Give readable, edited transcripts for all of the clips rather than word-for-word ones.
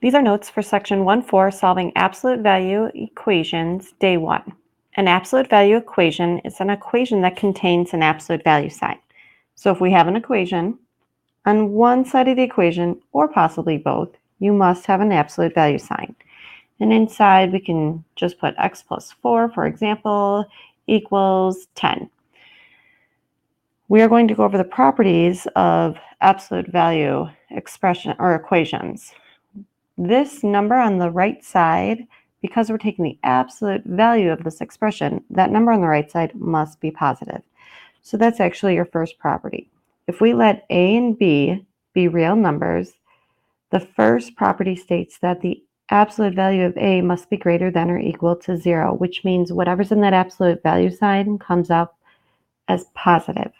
These are notes for section 1.4, solving absolute value equations, day 1. An absolute value equation is an equation that contains an absolute value sign. So if we have an equation, on one side of the equation, or possibly both, you must have an absolute value sign. And inside we can just put x plus 4, for example, equals 10. We are going to go over the properties of absolute value expression or equations. This number on the right side, because we're taking the absolute value of this expression, that number on the right side must be positive. So that's actually your first property. If we let a and b be real numbers, the first property states that the absolute value of a must be greater than or equal to 0, which means whatever's in that absolute value sign comes up as positive.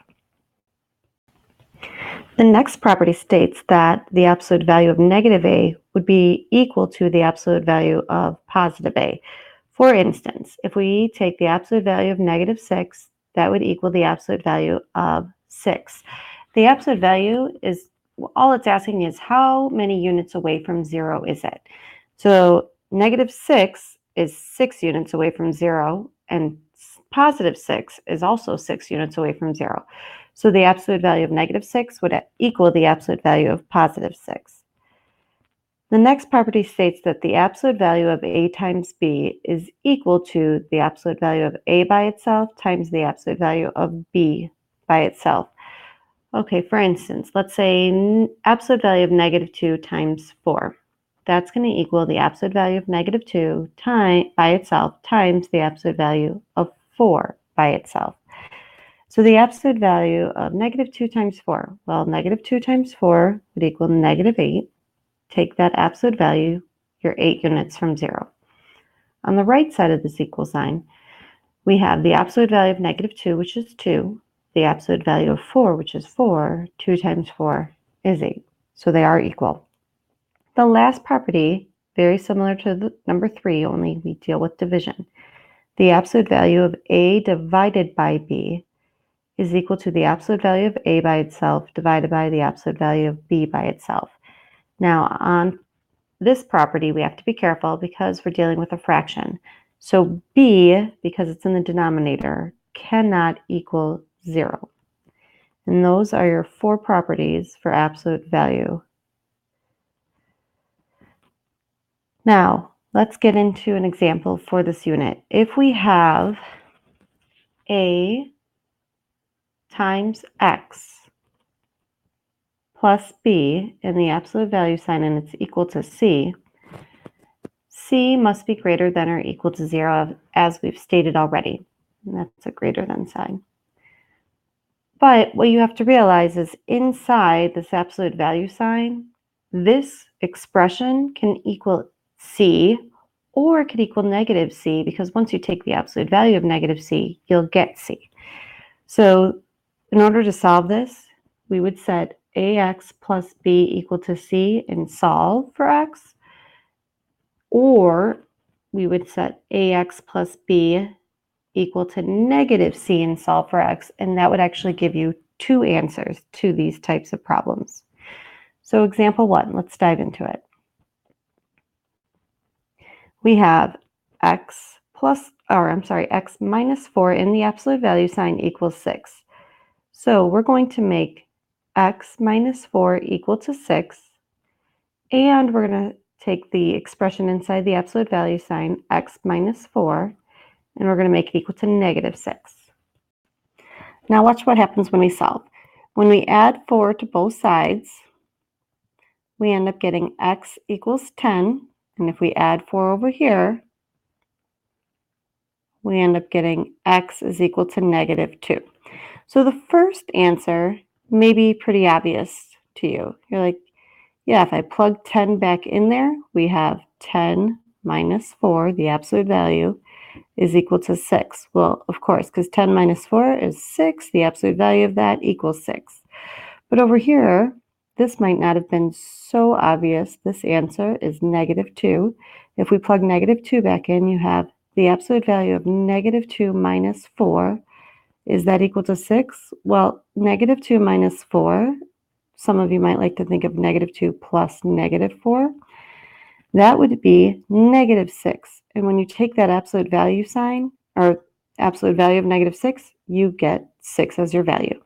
The next property states that the absolute value of negative a would be equal to the absolute value of positive a. For instance, if we take the absolute value of negative 6, that would equal the absolute value of 6. The absolute value is, all it's asking is how many units away from 0 is it? So negative 6 is 6 units away from 0, and positive 6 is also 6 units away from 0. So the absolute value of negative 6 would equal the absolute value of positive 6. The next property states that the absolute value of a times b is equal to the absolute value of a by itself times the absolute value of b by itself. Okay, for instance, let's say absolute value of negative 2 times 4. That's going to equal the absolute value of negative 2 by itself times the absolute value of 4 by itself. So the absolute value of negative 2 times 4, well, negative 2 times 4 would equal negative 8. Take that absolute value, you're 8 units from 0. On the right side of this equal sign, we have the absolute value of negative 2, which is 2, the absolute value of 4, which is 4. 2 times 4 is 8. So they are equal. The last property, very similar to the number 3, only we deal with division. The absolute value of a divided by b is equal to the absolute value of a by itself divided by the absolute value of b by itself. Now, on this property, we have to be careful because we're dealing with a fraction. So b, because it's in the denominator, cannot equal 0. And those are your 4 properties for absolute value. Now, let's get into an example for this unit. If we have a times x plus b in the absolute value sign and it's equal to c, c must be greater than or equal to 0 as we've stated already. And that's a greater than sign. But what you have to realize is inside this absolute value sign, this expression can equal c or it could equal negative c, because once you take the absolute value of negative c, you'll get c. So in order to solve this, we would set ax plus b equal to c and solve for x, or we would set ax plus b equal to negative c and solve for x, and that would actually give you 2 answers to these types of problems. So example 1, let's dive into it. We have x minus 4 in the absolute value sign equals 6. So we're going to make x minus 4 equal to 6, and we're going to take the expression inside the absolute value sign, x minus 4, and we're going to make it equal to negative 6. Now watch what happens when we solve. When we add 4 to both sides, we end up getting x equals 10, and if we add 4 over here, we end up getting x is equal to negative 2. So the first answer may be pretty obvious to you. You're like, yeah, if I plug 10 back in there, we have 10 minus 4, the absolute value, is equal to 6. Well, of course, because 10 minus 4 is 6, the absolute value of that equals 6. But over here, this might not have been so obvious. This answer is negative 2. If we plug negative 2 back in, you have the absolute value of negative 2 minus 4. Is that equal to 6? Well, negative 2 minus 4, some of you might like to think of negative 2 plus negative 4. That would be -6. And when you take that absolute value sign, or absolute value of -6, you get 6 as your value.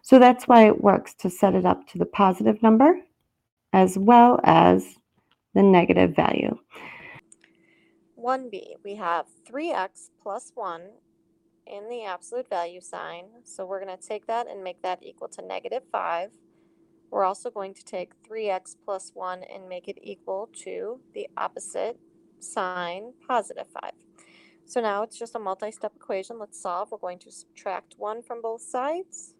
So that's why it works to set it up to the positive number as well as the negative value. 1b, we have 3x plus 1 in the absolute value sign. So we're going to take that and make that equal to -5. We're also going to take 3x plus 1 and make it equal to the opposite sign, +5. So now it's just a multi-step equation. Let's solve. We're going to subtract 1 from both sides.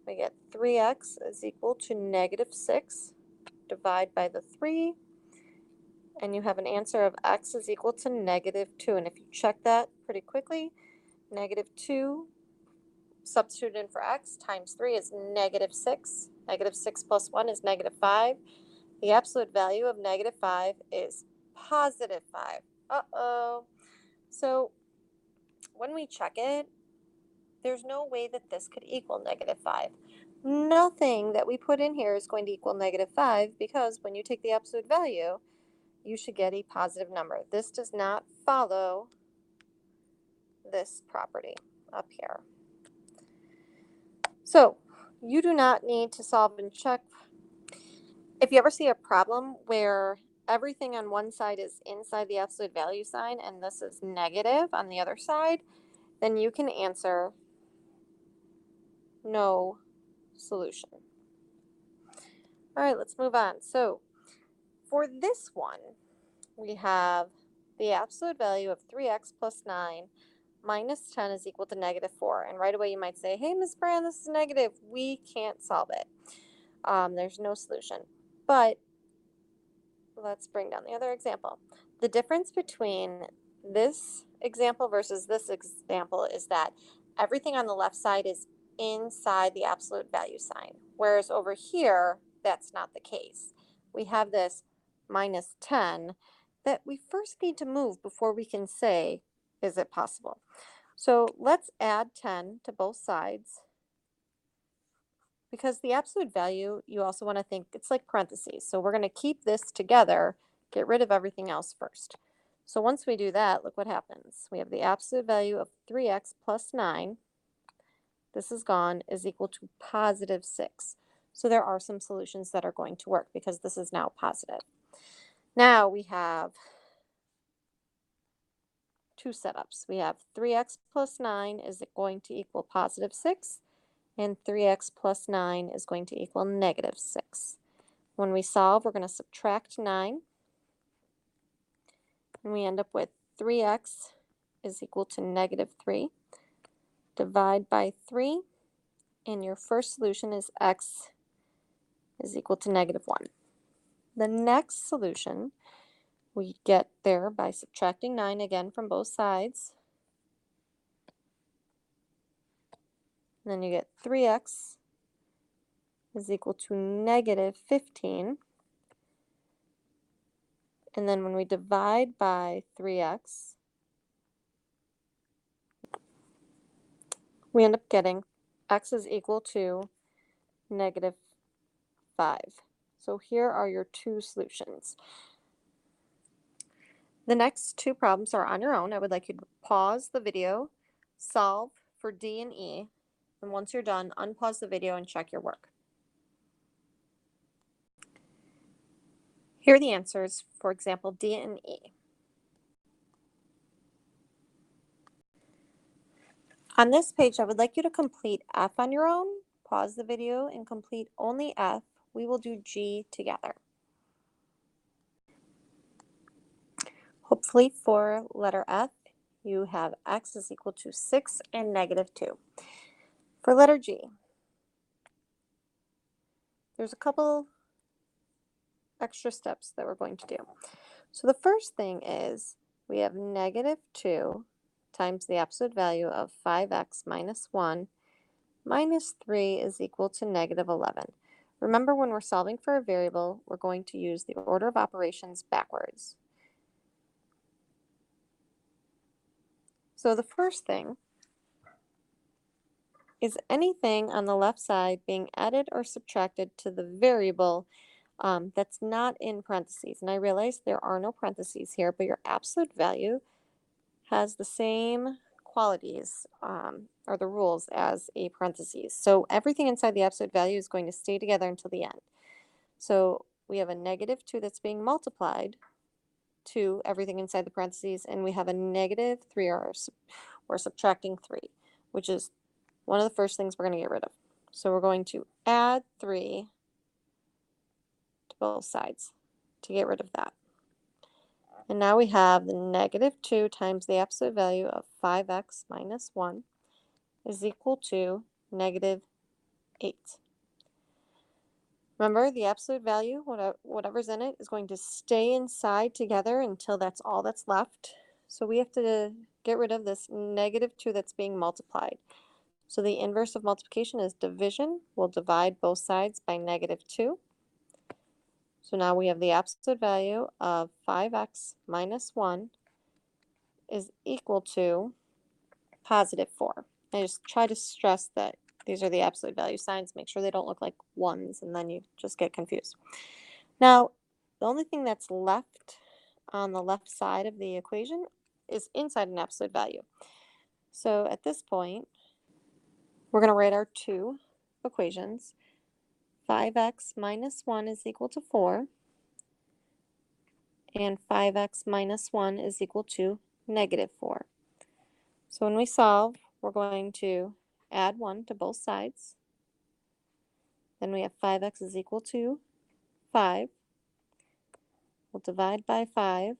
We get 3x is equal to -6. Divide by the 3. And you have an answer of x is equal to -2. And if you check that pretty quickly, -2 substitute in for x times 3 is -6. -6 plus 1 is -5. The absolute value of -5 is +5. Uh-oh. So when we check it, there's no way that this could equal -5. Nothing that we put in here is going to equal -5 because when you take the absolute value, you should get a positive number. This does not follow this property up here. So you do not need to solve and check. If you ever see a problem where everything on one side is inside the absolute value sign and this is negative on the other side, then you can answer no solution. All right, let's move on. So for this one, we have the absolute value of 3x plus 9 minus 10 is equal to -4. And right away you might say, hey, Ms. Brand, this is negative. We can't solve it. There's no solution. But let's bring down the other example. The difference between this example versus this example is that everything on the left side is inside the absolute value sign, whereas over here, that's not the case. We have this -10 that we first need to move before we can say, is it possible? So let's add 10 to both sides. Because the absolute value, you also want to think it's like parentheses. So we're going to keep this together, get rid of everything else first. So once we do that, look what happens. We have the absolute value of 3x plus 9. This is gone, is equal to +6. So there are some solutions that are going to work because this is now positive. Now we have two setups. We have 3x plus 9 is going to equal +6. And 3x plus 9 is going to equal -6. When we solve, we're going to subtract 9. And we end up with 3x is equal to -3. Divide by 3. And your first solution is x is equal to -1. The next solution, we get there by subtracting 9 again from both sides. And then you get 3x is equal to -15. And then when we divide by 3x, we end up getting x is equal to -5. So here are your two solutions. The next two problems are on your own. I would like you to pause the video, solve for D and E, and once you're done, unpause the video and check your work. Here are the answers for example D and E. On this page, I would like you to complete F on your own, pause the video, and complete only F. We will do G together. Hopefully for letter F, you have x is equal to 6 and -2. For letter G, there's a couple extra steps that we're going to do. So the first thing is we have -2 times the absolute value of 5x minus 1 minus 3 is equal to -11. Remember, when we're solving for a variable, we're going to use the order of operations backwards. So the first thing is anything on the left side being added or subtracted to the variable that's not in parentheses. And I realize there are no parentheses here, but your absolute value has the same qualities or the rules as a parentheses. So everything inside the absolute value is going to stay together until the end. So we have a negative 2 that's being multiplied to everything inside the parentheses, and we have a negative 3, or we're subtracting 3, which is one of the first things we're going to get rid of. So we're going to add 3 to both sides to get rid of that. And now we have the negative 2 times the absolute value of 5x minus 1 is equal to negative 8. Remember, the absolute value, whatever's in it, is going to stay inside together until that's all that's left. So we have to get rid of this negative 2 that's being multiplied. So the inverse of multiplication is division. We'll divide both sides by negative 2. So now we have the absolute value of 5x minus 1 is equal to positive 4. I just try to stress that these are the absolute value signs. Make sure they don't look like ones, and then you just get confused. Now, the only thing that's left on the left side of the equation is inside an absolute value. So at this point, we're going to write our two equations. 5x minus 1 is equal to 4, and 5x minus 1 is equal to negative 4. So when we solve, we're going to add 1 to both sides. Then we have 5x is equal to 5. We'll divide by 5,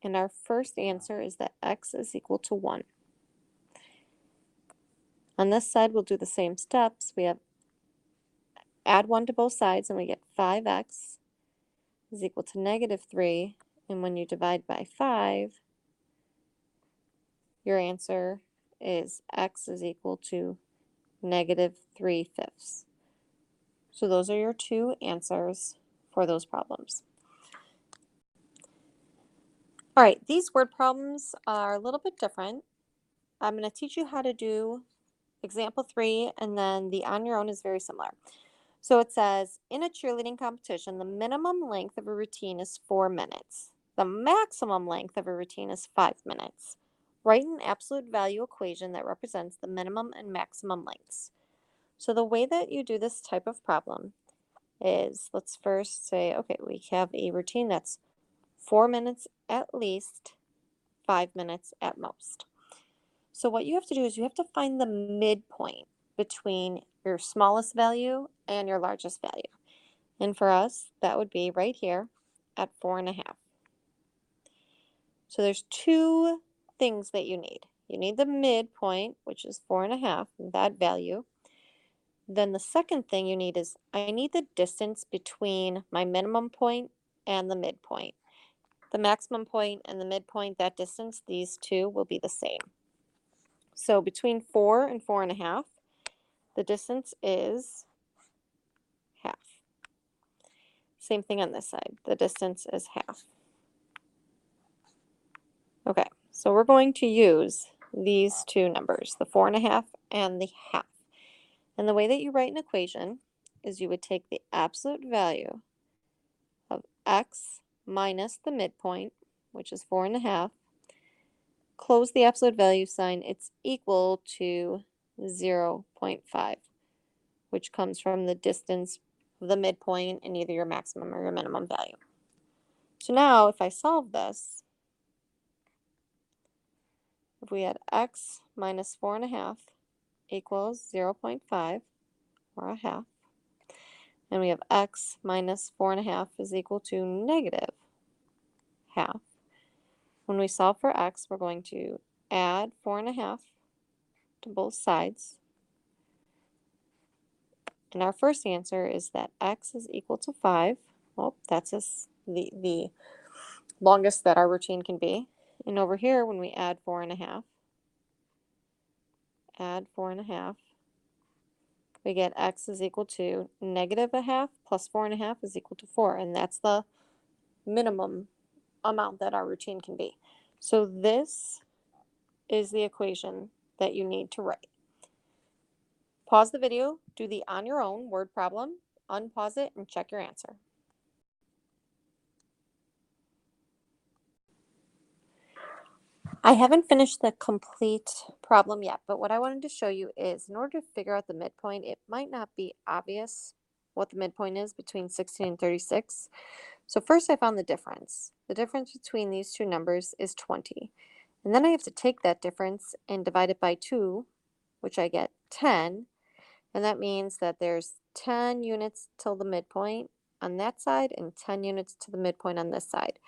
and our first answer is that x is equal to 1. On this side, we'll do the same steps. We have add 1 to both sides, and we get 5x is equal to negative 3. And when you divide by 5, your answer is x is equal to negative 3/5. So those are your two answers for those problems. All right, these word problems are a little bit different. I'm going to teach you how to do example 3, and then the on your own is very similar. So it says, in a cheerleading competition, the minimum length of a routine is 4 minutes. The maximum length of a routine is 5 minutes. Write an absolute value equation that represents the minimum and maximum lengths. So the way that you do this type of problem is, let's first say, okay, we have a routine that's 4 minutes at least, 5 minutes at most. So what you have to do is you have to find the midpoint between your smallest value and your largest value. And for us, that would be right here at 4.5. So there's two things that you need. You need the midpoint, which is 4.5, that value. Then the second thing you need is, I need the distance between my minimum point and the midpoint. The maximum point and the midpoint, that distance, these two will be the same. So between 4 and 4.5, the distance is half. Same thing on this side. The distance is half. Okay, so we're going to use these two numbers, the 4.5 and the half. And the way that you write an equation is you would take the absolute value of x minus the midpoint, which is 4.5, close the absolute value sign, it's equal to 0.5, which comes from the distance of the midpoint in either your maximum or your minimum value. So now if I solve this, if we had x minus 4.5 equals 0.5, or a half, and we have x minus 4.5 is equal to negative half. When we solve for x, we're going to add 4.5 to both sides. And our first answer is that x is equal to 5. Well, that's the longest that our routine can be. And over here, when we add 4.5, we get x is equal to negative a half plus 4.5 is equal to 4. And that's the minimum amount that our routine can be. So this is the equation that you need to write. Pause the video, do the on your own word problem, unpause it, and check your answer. I haven't finished the complete problem yet, but what I wanted to show you is in order to figure out the midpoint, it might not be obvious what the midpoint is between 16 and 36. So first I found the difference. The difference between these two numbers is 20. And then I have to take that difference and divide it by 2, which I get 10. And that means that there's 10 units till the midpoint on that side and 10 units to the midpoint on this side.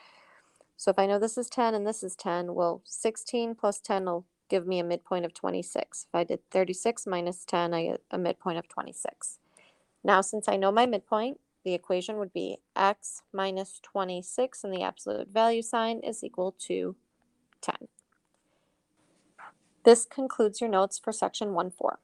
So if I know this is 10 and this is 10, well, 16 plus 10 will give me a midpoint of 26. If I did 36 minus 10, I get a midpoint of 26. Now, since I know my midpoint, the equation would be x minus 26, and the absolute value sign is equal to 10. This concludes your notes for section 1-4.